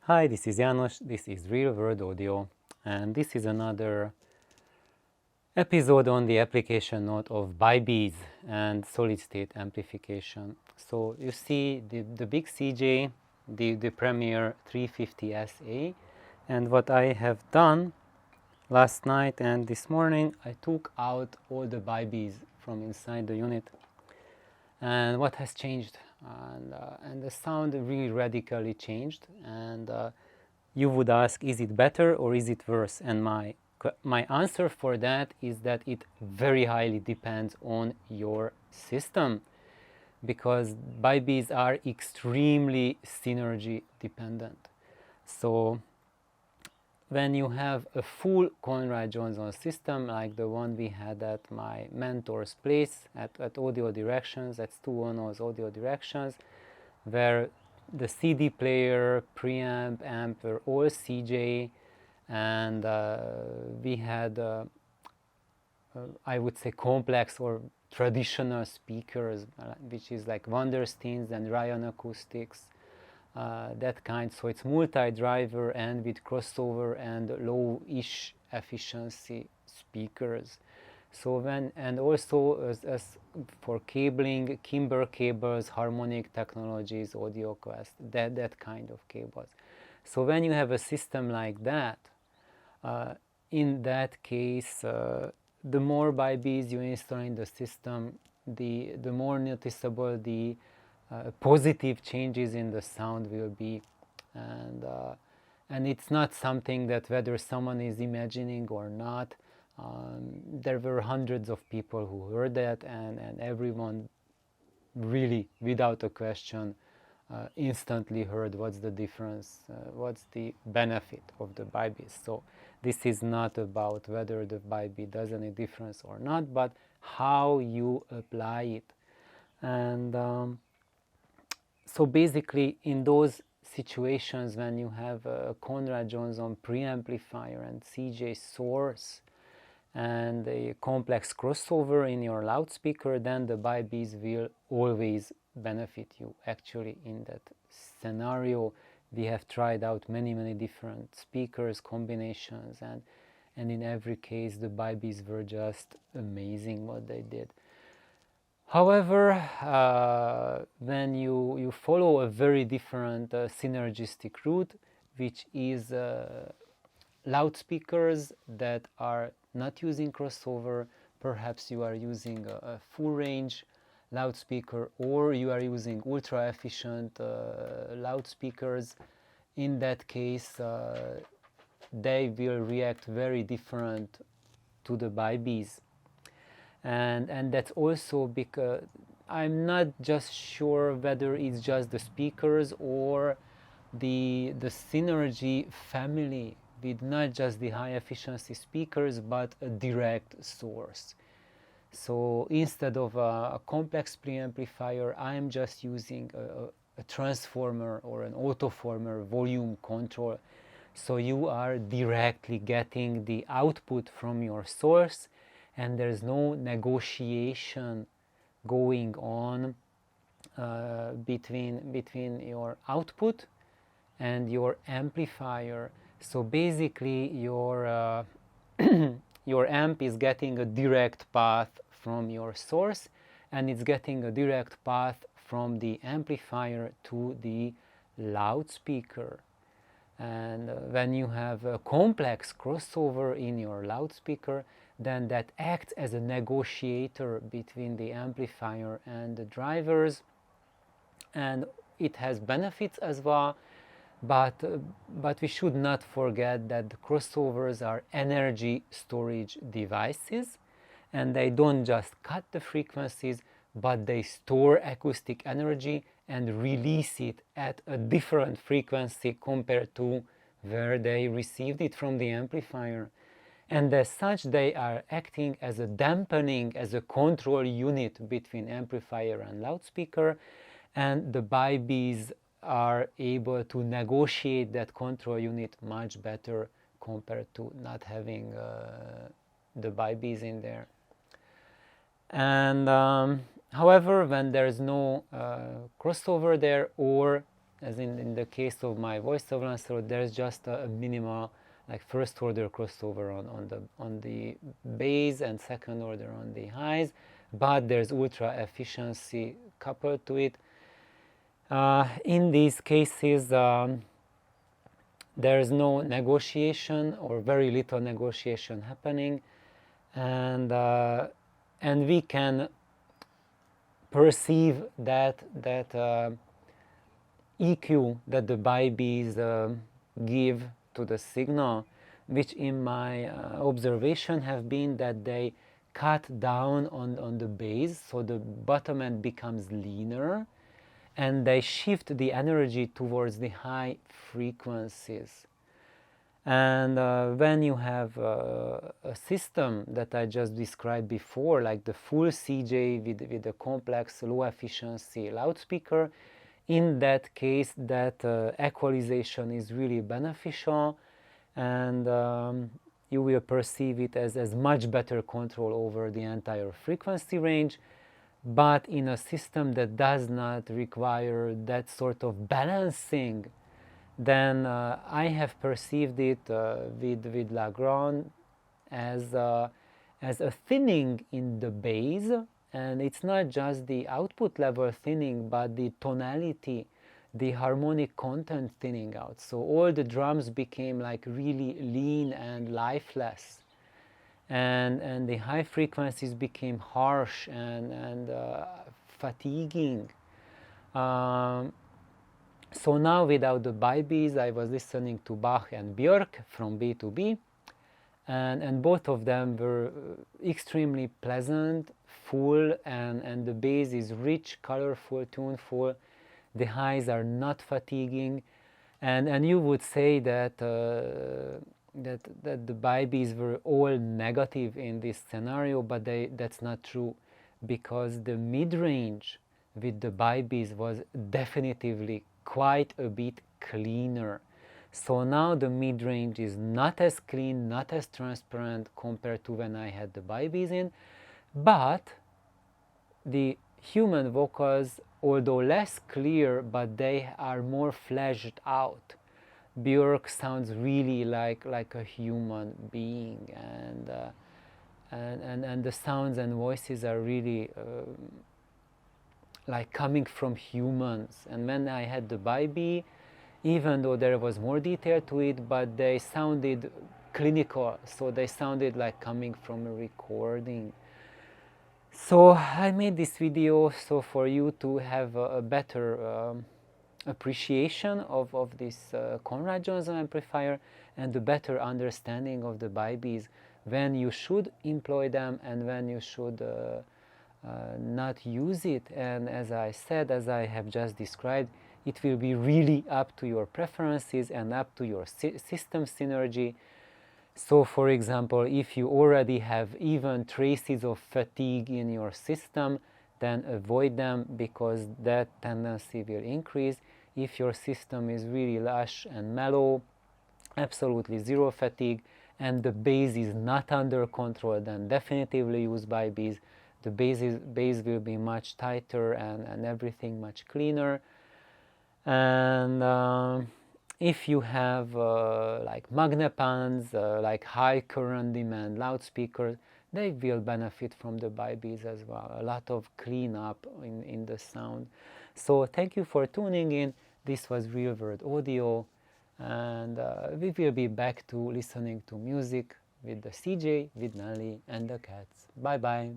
Hi, this is János, this is Real World Audio, and this is another episode on the application note of Bybees and solid-state amplification. So you see the big CJ, the Premier 350 SA, and what I have done last night and this morning, I took out all the Bybees from inside the unit. And what has changed? And the sound really radically changed. And you would ask, is it better or is it worse? And my answer for that is that it very highly depends on your system, because Bybees are extremely synergy dependent. So when you have a full Conrad Johnson system like the one we had at my mentor's place at Audio Directions, at Stu Ono's Audio Directions, where the CD player, preamp, amp were all CJ, and we had, I would say, complex or traditional speakers, which is like Wondersteins and Ryan Acoustics, that kind. So it's multi-driver and with crossover and low-ish efficiency speakers. So and also as for cabling, Kimber cables, harmonic technologies, Audio Quest, that kind of cables. So when you have a system like that, in that case, the more Bybees you install in the system, the more noticeable the positive changes in the sound will be, and it's not something that whether someone is imagining or not. There were hundreds of people who heard that, and everyone really, without a question, instantly heard what's the difference, what's the benefit of the Bybees. So this is not about whether the Bybee does any difference or not, but how you apply it. And so basically, in those situations when you have a Conrad Johnson preamplifier and CJ source and a complex crossover in your loudspeaker, then the Bybees will always benefit you. Actually, in that scenario, we have tried out many different speakers, combinations, and in every case, the Bybees were just amazing what they did. However, when you follow a very different synergistic route, which is loudspeakers that are not using crossover, perhaps you are using a full range loudspeaker, or you are using ultra efficient loudspeakers, in that case they will react very different to the Bybees. And that's also because I'm not just sure whether it's just the speakers or the synergy family with not just the high efficiency speakers but a direct source. So instead of a complex preamplifier, I'm just using a transformer or an autoformer volume control. So you are directly getting the output from your source, and there's no negotiation going on between your output and your amplifier. So basically your your amp is getting a direct path from your source, and it's getting a direct path from the amplifier to the loudspeaker. And when you have a complex crossover in your loudspeaker, then that acts as a negotiator between the amplifier and the drivers, and it has benefits as well, but we should not forget that the crossovers are energy storage devices, and they don't just cut the frequencies, but they store acoustic energy and release it at a different frequency compared to where they received it from the amplifier. And as such, they are acting as a dampening, as a control unit between amplifier and loudspeaker, and the Bybees are able to negotiate that control unit much better compared to not having the Bybees in there. And however, when there is no crossover there, or as in the case of my voiceover answer, there's just a minimal like first order crossover on the bass and second order on the highs, but there's ultra efficiency coupled to it. In these cases, there is no negotiation or very little negotiation happening, and we can perceive that EQ that the bybees give to the signal, which in my observation have been that they cut down on the bass, so the bottom end becomes leaner, and they shift the energy towards the high frequencies. And when you have a system that I just described before, like the full CJ with a complex low efficiency loudspeaker, in that case that equalization is really beneficial, and you will perceive it as much better control over the entire frequency range. But in a system that does not require that sort of balancing, then I have perceived it with Lagrange as a thinning in the bass. And it's not just the output level thinning, but the tonality, the harmonic content thinning out. So all the drums became like really lean and lifeless. And the high frequencies became harsh and fatiguing. So now without the bybees, I was listening to Bach and Björk from B to B. And both of them were extremely pleasant, full, and the bass is rich, colorful, tuneful. The highs are not fatiguing, and you would say that that the bybees were all negative in this scenario, but that's not true, because the mid-range with the bybees was definitively quite a bit cleaner. So now the mid-range is not as clean, not as transparent compared to when I had the bybees in, but the human vocals, although less clear, but they are more fleshed out. Björk sounds really like a human being, and the sounds and voices are really like coming from humans. And when I had the Bybee, even though there was more detail to it, but they sounded clinical, so they sounded like coming from a recording. So I made this video so for you to have a better appreciation of this Conrad Johnson amplifier and a better understanding of the bybees, when you should employ them and when you should not use it. And as I said, as I have just described, it will be really up to your preferences and up to your system synergy. So for example, if you already have even traces of fatigue in your system, then avoid them, because that tendency will increase. If your system is really lush and mellow, absolutely zero fatigue, and the bass is not under control, then definitively use bybees. The bass will be much tighter and everything much cleaner. And if you have like magnepans, like high current demand loudspeakers, they will benefit from the bybees as well. A lot of cleanup in the sound. So thank you for tuning in. This was Real World Audio, and we will be back to listening to music with the CJ, with Nelly and the cats. Bye bye.